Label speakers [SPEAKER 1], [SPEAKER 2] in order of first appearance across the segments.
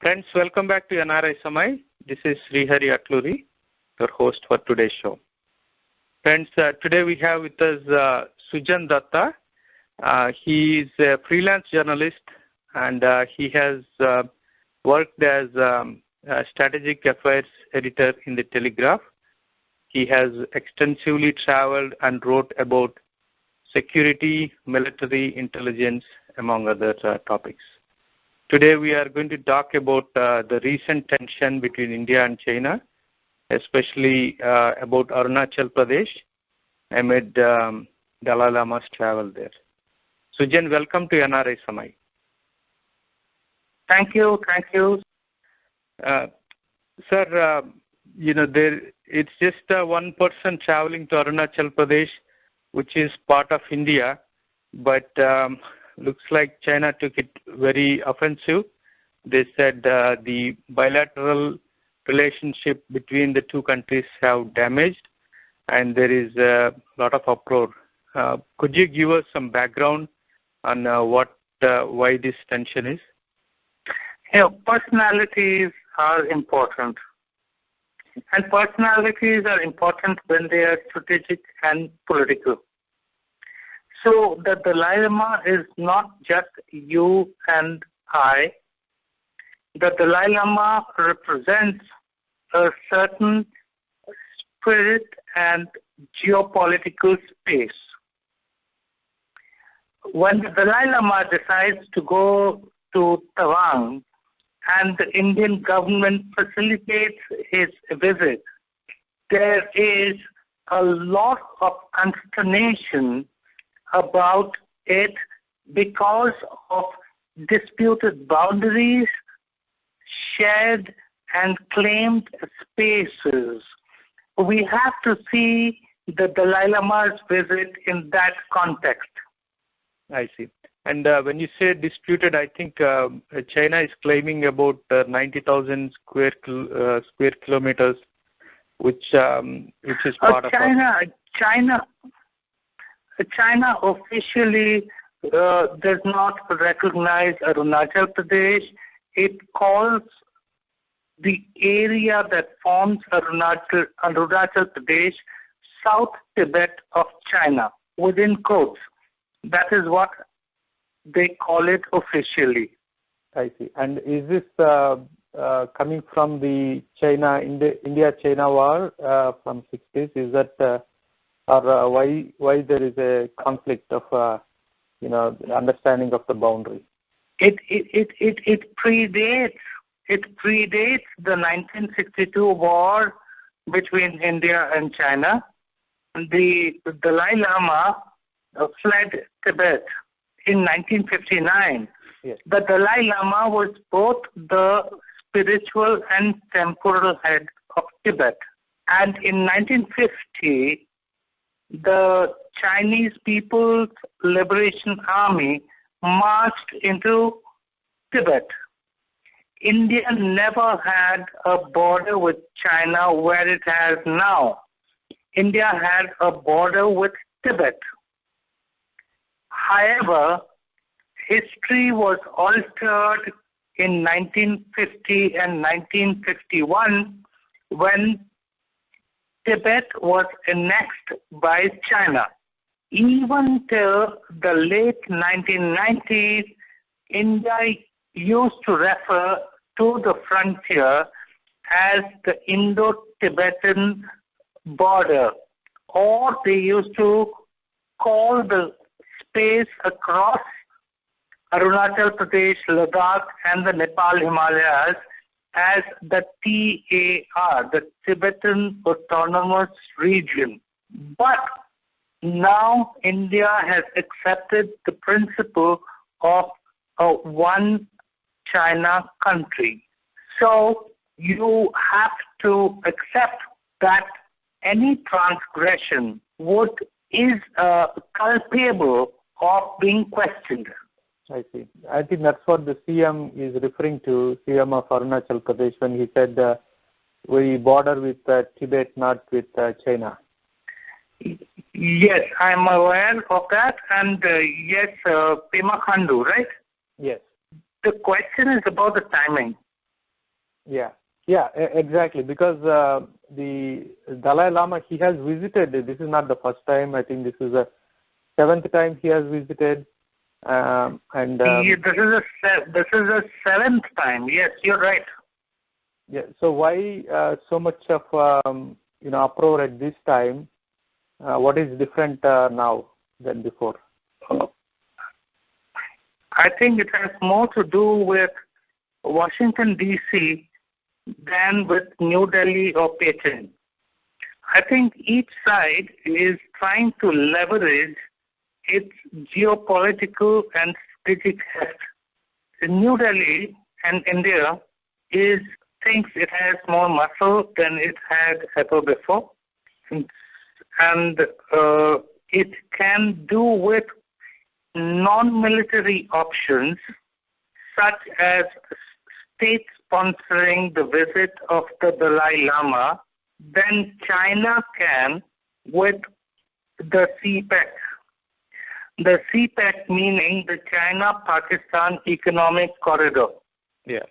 [SPEAKER 1] Friends, welcome back to NRI Samai. This is Srihari Atluri, your host for today's show. Friends, today we have with us Sujan Dutta. He is a freelance journalist and he has worked as a strategic affairs editor in the Telegraph. He has extensively traveled and wrote about security, military, intelligence, among other topics. Today we are going to talk about the recent tension between India and China, especially about Arunachal Pradesh amid Dalai Lama's travel there. Sujan, welcome to NRI Samai.
[SPEAKER 2] Thank you.
[SPEAKER 1] Sir, it's just one person traveling to Arunachal Pradesh, which is part of India, but looks like China took it very offensive. They said the bilateral relationship between the two countries have damaged and there is a lot of uproar. Could you give us some background on why this tension is?
[SPEAKER 2] Personalities are important. And personalities are important when they are strategic and political. So the Dalai Lama is not just you and I. The Dalai Lama represents a certain spirit and geopolitical space. When the Dalai Lama decides to go to Taiwan and the Indian government facilitates his visit, there is a lot of consternation about it because of disputed boundaries, shared and claimed spaces. We have to see the Dalai Lama's visit in that context.
[SPEAKER 1] I see. And when you say disputed, I think China is claiming about 90,000 square kilometers, which is part of China officially does not recognize Arunachal Pradesh. It calls the area that forms Arunachal Pradesh South Tibet of China, within quotes. That is what they call it officially. I see. And is this coming from the India-China war from 60s? Is that or why there is a conflict of the understanding of the boundary?
[SPEAKER 2] It predates the 1962 war between India and China. The Dalai Lama fled Tibet in 1959.
[SPEAKER 1] Yes.
[SPEAKER 2] The Dalai Lama was both the spiritual and temporal head of Tibet. And in 1950, the Chinese People's Liberation Army marched into Tibet. India never had a border with China where it has now. India had a border with Tibet. However, history was altered in 1950 and 1951 when Tibet was annexed by China. Even till the late 1990s, India used to refer to the frontier as the Indo-Tibetan border, or they used to call the space across Arunachal Pradesh, Ladakh, and the Nepal Himalayas as the TAR, the Tibetan Autonomous Region. But now India has accepted the principle of a one China country. So you have to accept that any transgression is culpable of being questioned.
[SPEAKER 1] I see. I think that's what the CM is referring to, CM of Arunachal Pradesh, when he said we border with Tibet, not with China.
[SPEAKER 2] Yes, I'm aware of that. And yes, Pema Khandu, right?
[SPEAKER 1] Yes.
[SPEAKER 2] The question is about the timing.
[SPEAKER 1] Exactly. Because the Dalai Lama, he has visited. This is not the first time. I think this is the 7th time he has visited.
[SPEAKER 2] This is the 7th time. Yes, you're right.
[SPEAKER 1] Yeah. So why so much of uproar at this time? What is different now than before?
[SPEAKER 2] I think it has more to do with Washington, D.C. than with New Delhi or Peking. I think each side is trying to leverage its geopolitical and strategic heft. New Delhi and India thinks it has more muscle than it had ever before. And it can do with non-military options such as state sponsoring the visit of the Dalai Lama than China can with the CPEC. The CPEC meaning the China-Pakistan Economic Corridor.
[SPEAKER 1] Yeah,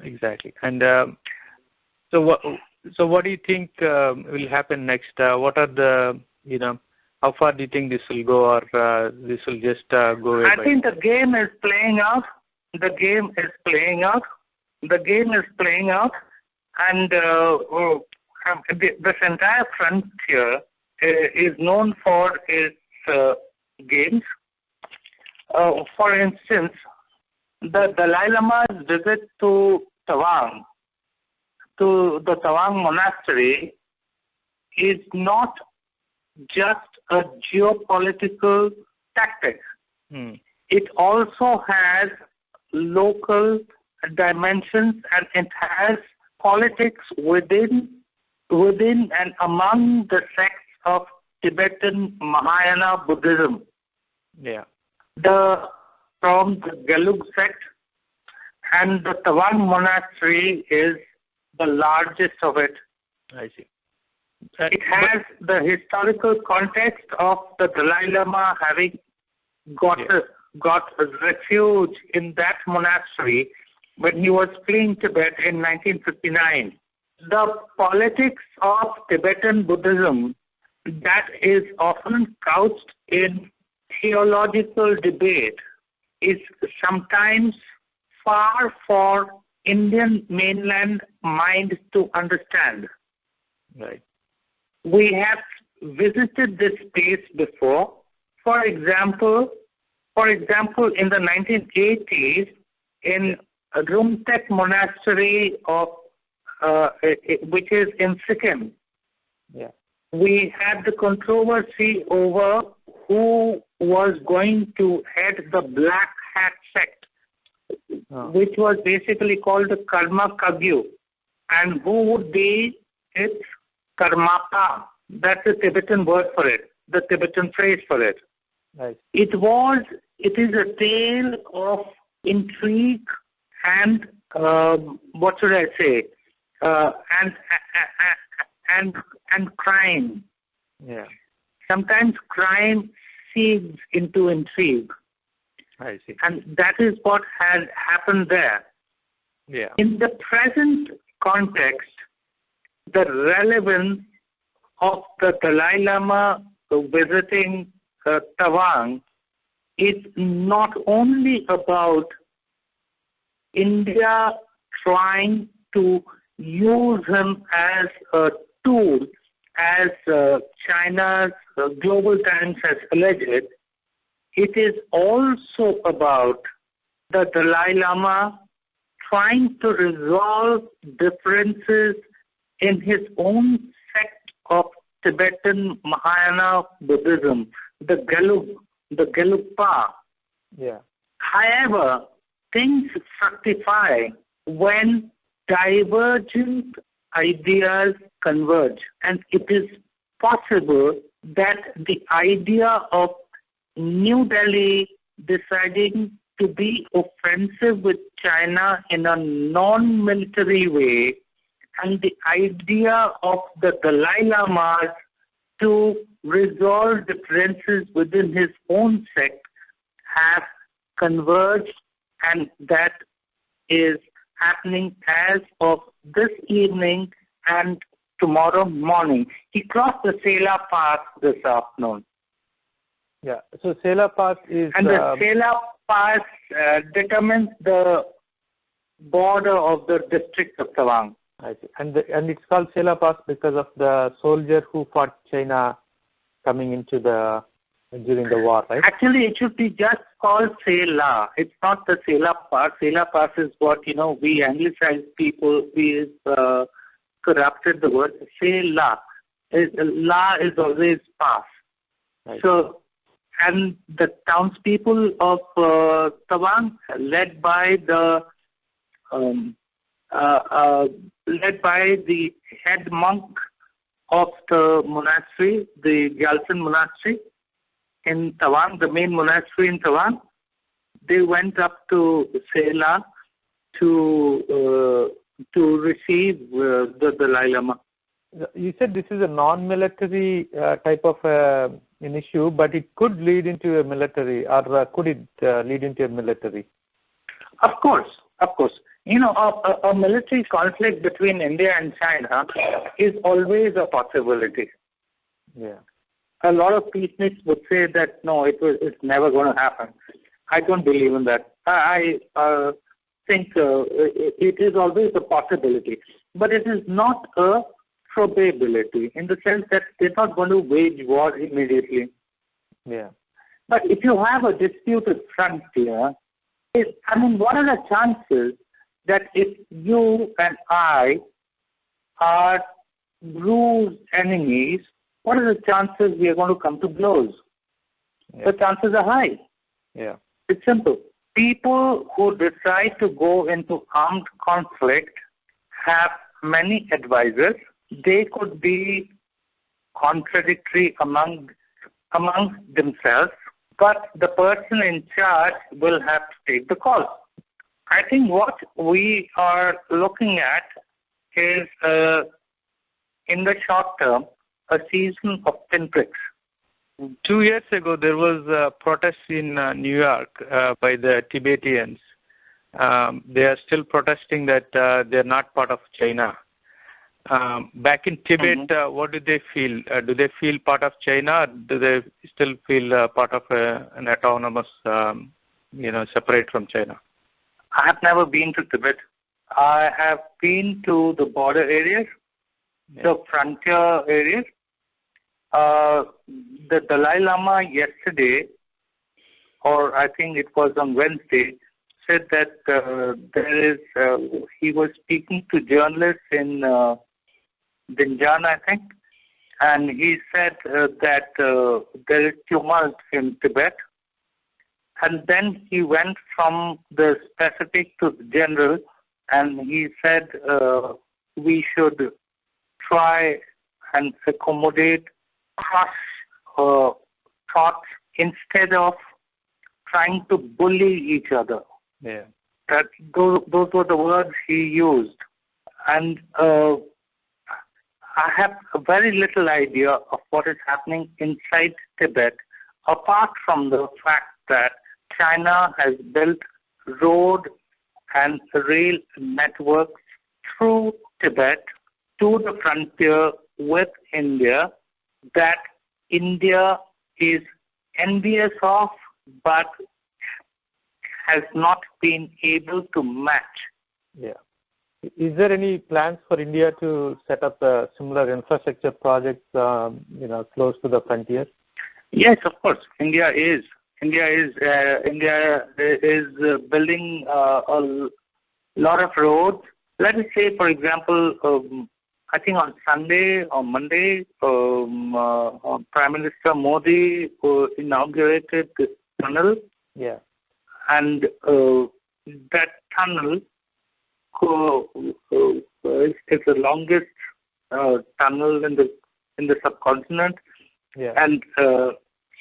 [SPEAKER 1] exactly. And so what do you think will happen next? What are the, how far do you think this will go, or this will just go away?
[SPEAKER 2] I think the game is playing out. The game is playing out. And this entire frontier is known for its games. For instance, the Dalai Lama's visit to Tawang, to the Tawang monastery, is not just a geopolitical tactic. It also has local dimensions, and it has politics within and among the sects of Tibetan Mahayana Buddhism.
[SPEAKER 1] Yeah.
[SPEAKER 2] From the Gelug sect, and the Tawang monastery is the largest of it.
[SPEAKER 1] I see.
[SPEAKER 2] It has the historical context of the Dalai Lama having got refuge in that monastery when he was fleeing Tibet in 1959. The politics of Tibetan Buddhism that is often couched in theological debate is sometimes far for Indian mainland mind to understand.
[SPEAKER 1] Right.
[SPEAKER 2] We have visited this space before. For example, in the 1980s, in Rumtek Monastery which is in Sikkim, we had the controversy over who was going to head the Black Hat sect, which was basically called the Karma Kagyu, and who would be its Karmapa. That's the Tibetan word for it, the Tibetan phrase for it.
[SPEAKER 1] Right.
[SPEAKER 2] It is a tale of intrigue and what should I say, and crime.
[SPEAKER 1] Yeah.
[SPEAKER 2] Sometimes crime seeds into intrigue.
[SPEAKER 1] I see.
[SPEAKER 2] And that is what has happened there.
[SPEAKER 1] Yeah.
[SPEAKER 2] In the present context, the relevance of the Dalai Lama visiting Tawang is not only about India trying to use him as a tool, as China's Global Times has alleged. It is also about the Dalai Lama trying to resolve differences in his own sect of Tibetan Mahayana Buddhism, the Gelugpa.
[SPEAKER 1] Yeah.
[SPEAKER 2] However, things fructify when divergent ideas converge, and it is possible that the idea of New Delhi deciding to be offensive with China in a non-military way, and the idea of the Dalai Lama to resolve differences within his own sect have converged, and that is happening as of this evening and tomorrow morning. He crossed the Sela Pass this afternoon.
[SPEAKER 1] Yeah. So Sela Pass is...
[SPEAKER 2] And the Sela Pass determines the border of the district of Tawang.
[SPEAKER 1] I see. And it's called Sela Pass because of the soldier who fought China coming into during the war, right?
[SPEAKER 2] Actually, it should be just called Sela. It's not the Sela Pass. Sela Pass is what, we anglicized people, we corrupted the word. Sela. La is always pass.
[SPEAKER 1] Right.
[SPEAKER 2] So, and the townspeople of Tawang, led by the head monk of the monastery, the Gyaltsen monastery in Tawang, the main monastery in Tawang, they went up to Sela to receive the Dalai Lama.
[SPEAKER 1] You said this is a non-military type of an issue, but it could lead into a military, or could it lead into a military?
[SPEAKER 2] Of course. A military conflict between India and China is always a possibility.
[SPEAKER 1] Yeah.
[SPEAKER 2] A lot of peaceniks would say that, no, it's never going to happen. I don't believe in that. I think it is always a possibility. But it is not a probability in the sense that they're not going to wage war immediately.
[SPEAKER 1] Yeah.
[SPEAKER 2] But if you have a disputed frontier, what are the chances that if you and I are bruised enemies, what are the chances we are going to come to blows?
[SPEAKER 1] Yeah.
[SPEAKER 2] The chances are high.
[SPEAKER 1] Yeah.
[SPEAKER 2] It's simple. People who decide to go into armed conflict have many advisors. They could be contradictory among themselves, but the person in charge will have to take the call. I think what we are looking at is, in the short term, a season of pinpricks.
[SPEAKER 1] 2 years ago, there was a protest in New York by the Tibetans. They are still protesting that they're not part of China. Back in Tibet, what do they feel? Do they feel part of China, or do they still feel part of an autonomous, separate from China?
[SPEAKER 2] I have never been to Tibet. I have been to the border areas, the frontier areas. The Dalai Lama yesterday, or I think it was on Wednesday, said that he was speaking to journalists in Dinjan, I think, and he said that there is tumult in Tibet. And then he went from the specific to the general, and he said we should try and accommodate thoughts instead of trying to bully each other.
[SPEAKER 1] Yeah.
[SPEAKER 2] Those were the words he used. And I have a very little idea of what is happening inside Tibet, apart from the fact that China has built road and rail networks through Tibet to the frontier with India that India is envious of but has not been able to match.
[SPEAKER 1] Yeah. Is there any plans for India to set up a similar infrastructure projects, close to the frontier?
[SPEAKER 2] Yes, of course. India is building a lot of roads. Let me say, for example, I think on Sunday or Monday, Prime Minister Modi inaugurated this tunnel.
[SPEAKER 1] Yeah.
[SPEAKER 2] And that tunnel is the longest tunnel in the subcontinent.
[SPEAKER 1] Yeah.
[SPEAKER 2] And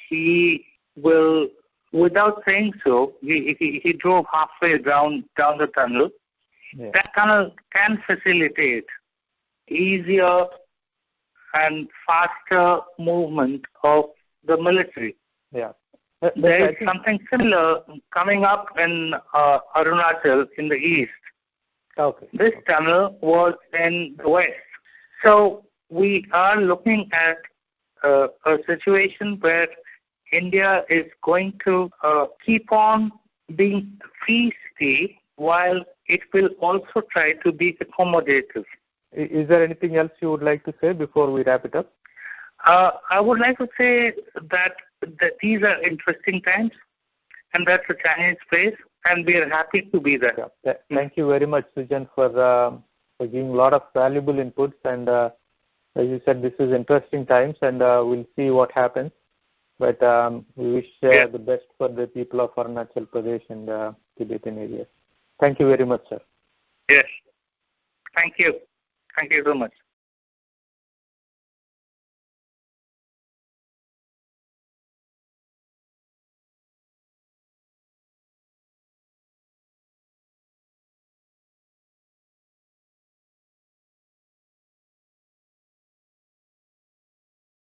[SPEAKER 2] he will, without saying so, he drove halfway down the tunnel.
[SPEAKER 1] Yeah.
[SPEAKER 2] That tunnel can facilitate easier and faster movement of the military.
[SPEAKER 1] Yeah.
[SPEAKER 2] There is something similar coming up in Arunachal in the east.
[SPEAKER 1] Okay.
[SPEAKER 2] This tunnel was in the west. So we are looking at a situation where India is going to keep on being a free city while it will also try to be accommodative.
[SPEAKER 1] Is there anything else you would like to say before we wrap it up?
[SPEAKER 2] I would like to say that these are interesting times, and that's the Chinese space, and we are happy to be there.
[SPEAKER 1] Yeah. Thank you very much, Sujan, for giving a lot of valuable inputs. And as you said, this is interesting times, and we'll see what happens. But we wish the best for the people of Arunachal Pradesh and Tibetan areas. Thank you very much, sir.
[SPEAKER 2] Yes. Thank you. Thank you so much.